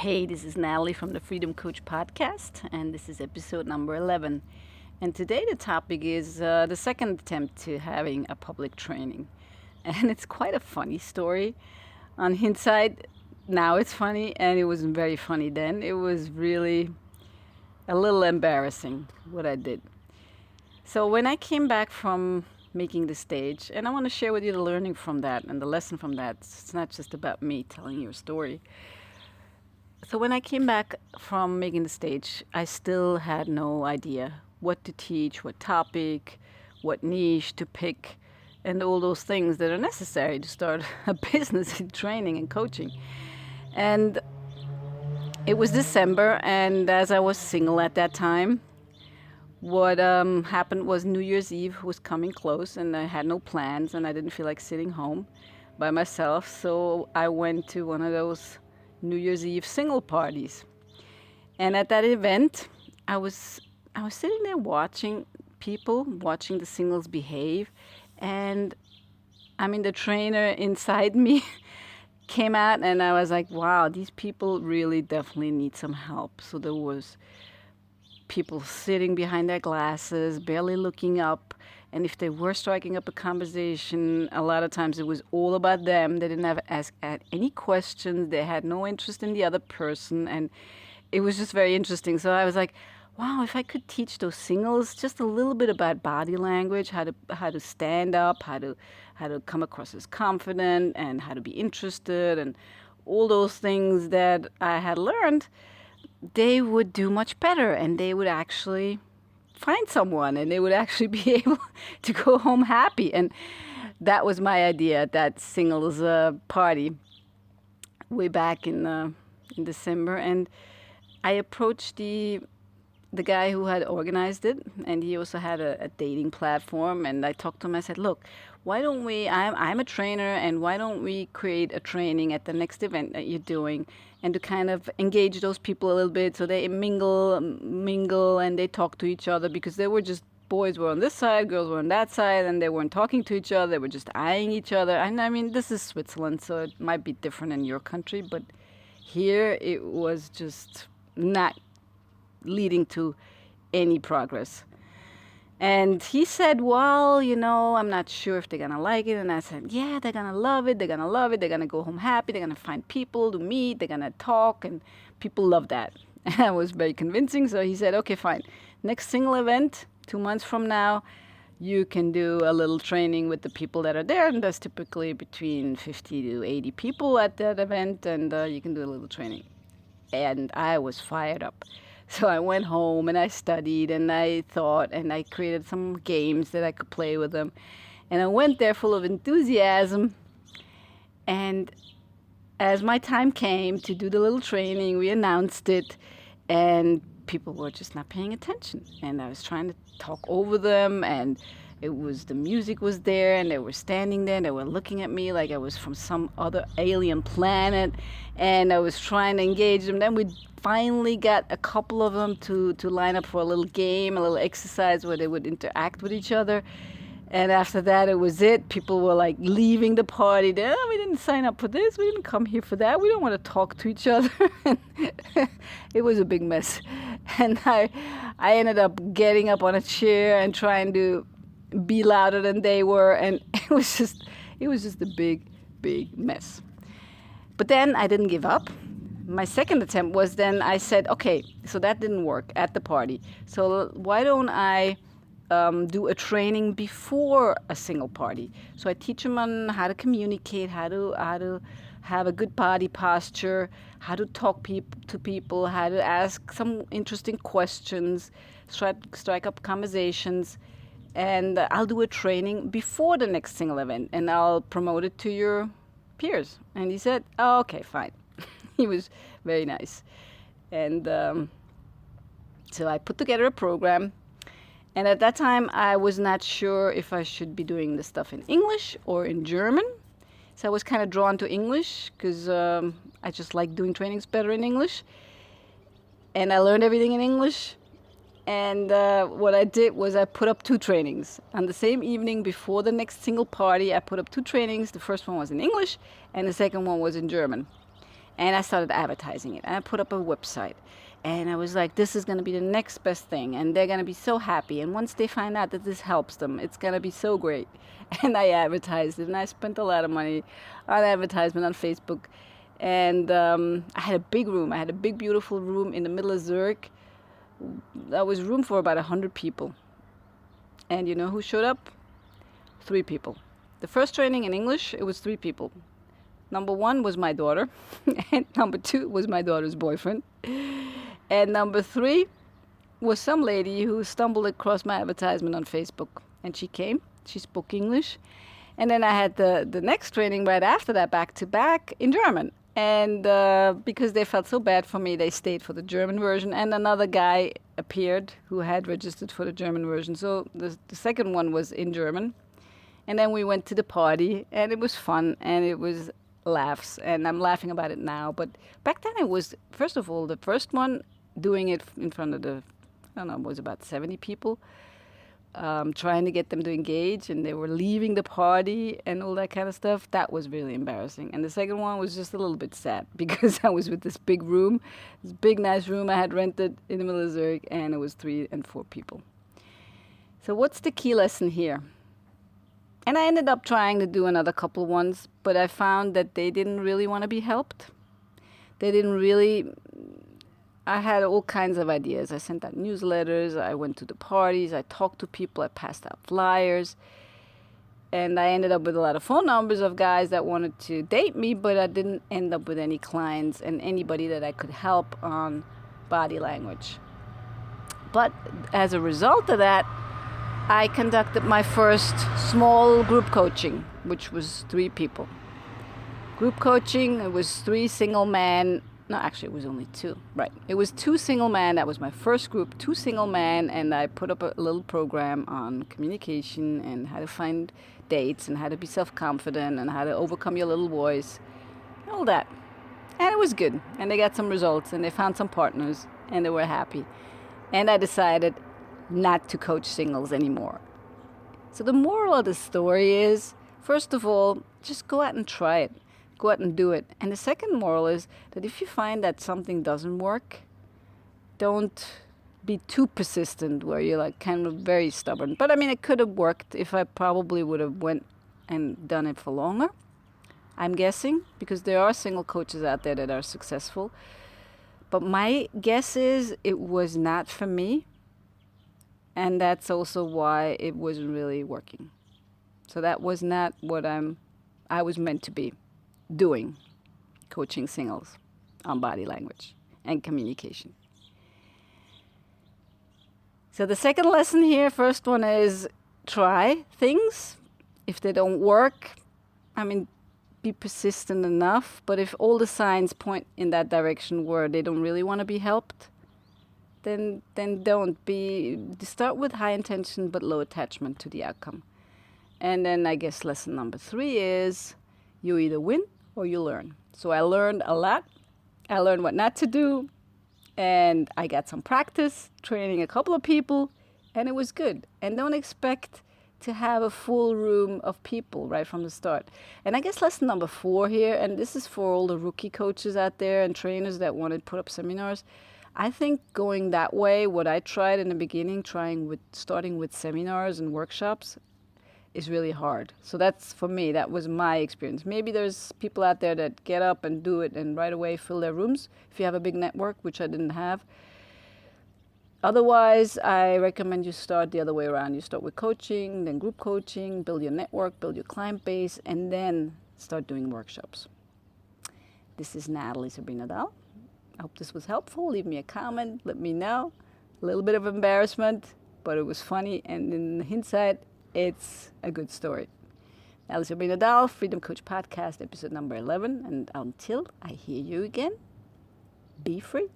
Hey, this is Natalie from the Freedom Coach podcast, and this is episode number 11. And today the topic is the second attempt to having a public training. And it's quite a funny story. On hindsight, now it's funny, and it wasn't very funny then. It was really a little embarrassing what I did. So when I came back from making the stage, and I want to share with you the learning from that and the lesson from that. It's not just about me telling you a story. So when I came back from making the stage, I still had no idea what to teach, what topic, what niche to pick, and all those things that are necessary to start a business in training and coaching. And it was December, and as I was single at that time, what happened was New Year's Eve was coming close, and I had no plans, and I didn't feel like sitting home by myself, so I went to one of those New Year's Eve single parties. And at that event, I was sitting there watching the singles behave, and the trainer inside me came out, and I was like, wow, these people really definitely need some help. So there was people sitting behind their glasses, barely looking up. And if they were striking up a conversation, a lot of times it was all about them. They didn't have ask any questions. They had no interest in the other person. And it was just very interesting. So I was like, wow, if I could teach those singles just a little bit about body language, how to stand up, how to come across as confident, and how to be interested, and all those things that I had learned, they would do much better, and they would actually find someone, and they would actually be able to go home happy. And that was my idea at that singles party way back in December. And I approached the guy who had organized it, and he also had a dating platform. And I talked to him. I said, look, why don't we, I'm a trainer, and why don't we create a training at the next event that you're doing, and to kind of engage those people a little bit so they mingle, and they talk to each other, because they were just, boys were on this side, girls were on that side, and they weren't talking to each other. They were just eyeing each other. And this is Switzerland, so it might be different in your country, but here it was just not leading to any progress. And he said, well, I'm not sure if they're going to like it. And I said, yeah, they're going to love it. They're going to love it. They're going to go home happy. They're going to find people to meet. They're going to talk. And people love that. And I was very convincing. So he said, okay, fine. Next single event, 2 months from now, you can do a little training with the people that are there. And there's typically between 50 to 80 people at that event. And you can do a little training. And I was fired up. So I went home and I studied and I thought, and I created some games that I could play with them. And I went there full of enthusiasm. And as my time came to do the little training, we announced it, and people were just not paying attention. And I was trying to talk over them, and the music was there, and they were standing there, and they were looking at me like I was from some other alien planet, and I was trying to engage them. Then we finally got a couple of them to line up for a little game, a little exercise where they would interact with each other. And after that, it was it. People were like leaving the party. Oh, we didn't sign up for this. We didn't come here for that. We don't want to talk to each other. It was a big mess. And I ended up getting up on a chair and trying to be louder than they were. And it was just a big, big mess. But then I didn't give up. My second attempt was, then I said, okay, so that didn't work at the party. So why don't I do a training before a single party? So I teach them on how to communicate, how to have a good body posture, how to talk to people, how to ask some interesting questions, strike up conversations. And I'll do a training before the next single event, and I'll promote it to your peers. And he said, oh, okay, fine. He was very nice. And so I put together a program. And at that time, I was not sure if I should be doing the stuff in English or in German. So I was kind of drawn to English because I just like doing trainings better in English. And I learned everything in English. And what I did was I put up 2 trainings. On the same evening before the next single party, I put up 2 trainings. The first one was in English, and the second one was in German. And I started advertising it. And I put up a website. And I was like, this is going to be the next best thing. And they're going to be so happy. And once they find out that this helps them, it's going to be so great. And I advertised it. And I spent a lot of money on advertisement on Facebook. And I had a big room. I had a big, beautiful room in the middle of Zurich. That was room for about 100 people. And you know who showed up? 3 people. The first training in English, it was 3 people. Number 1 was my daughter. And number 2 was my daughter's boyfriend. And number 3 was some lady who stumbled across my advertisement on Facebook. And she came. She spoke English. And then I had the next training right after that, back to back, in German. And because they felt so bad for me, they stayed for the German version. And another guy appeared who had registered for the German version. So the second one was in German. And then we went to the party, and it was fun, and it was laughs. And I'm laughing about it now. But back then it was, first of all, the first one, doing it in front of the, I don't know, it was about 70 people. Trying to get them to engage, and they were leaving the party and all that kind of stuff. That was really embarrassing. And the second one was just a little bit sad because I was with this big room, this big nice room I had rented in the middle of Zurich, and it was 3 and 4 people. So what's the key lesson here? And I ended up trying to do another couple ones, but I found that they didn't really want to be helped. They didn't really. I had all kinds of ideas. I sent out newsletters, I went to the parties, I talked to people, I passed out flyers. And I ended up with a lot of phone numbers of guys that wanted to date me, but I didn't end up with any clients and anybody that I could help on body language. But as a result of that, I conducted my first small group coaching, which was 3 people. Group coaching, it was 3 single men. No, actually, it was only 2. Right. It was 2 single men. That was my first group, 2 single men. And I put up a little program on communication and how to find dates and how to be self-confident and how to overcome your little voice. All that. And it was good. And they got some results and they found some partners and they were happy. And I decided not to coach singles anymore. So the moral of the story is, first of all, just go out and try it. Go out and do it. And the second moral is that if you find that something doesn't work, don't be too persistent where you're like kind of very stubborn. But I mean, it could have worked if I probably would have went and done it for longer, I'm guessing, because there are single coaches out there that are successful. But my guess is it was not for me. And that's also why it wasn't really working. So that was not what I was meant to be doing, coaching singles on body language and communication. So the second lesson here, first one is try things. If they don't work, I mean, be persistent enough. But if all the signs point in that direction where they don't really want to be helped, then don't be. Start with high intention but low attachment to the outcome. And then I guess lesson number 3 is you either win or you learn. So I learned a lot. I learned what not to do. And I got some practice training a couple of people. And it was good. And don't expect to have a full room of people right from the start. And I guess lesson number 4 here, and this is for all the rookie coaches out there and trainers that want to put up seminars. I think going that way, what I tried in the beginning, starting with seminars and workshops, is really hard. So that's, for me, that was my experience. Maybe there's people out there that get up and do it and right away fill their rooms if you have a big network, which I didn't have. Otherwise, I recommend you start the other way around. You start with coaching, then group coaching, build your network, build your client base, and then start doing workshops. This is Natalie Sabrina Dahl. I hope this was helpful. Leave me a comment. Let me know. A little bit of embarrassment, but it was funny. And in hindsight, it's a good story. Natalie Sabrina Dahl, Freedom Coach Podcast, episode number 11. And until I hear you again, be free.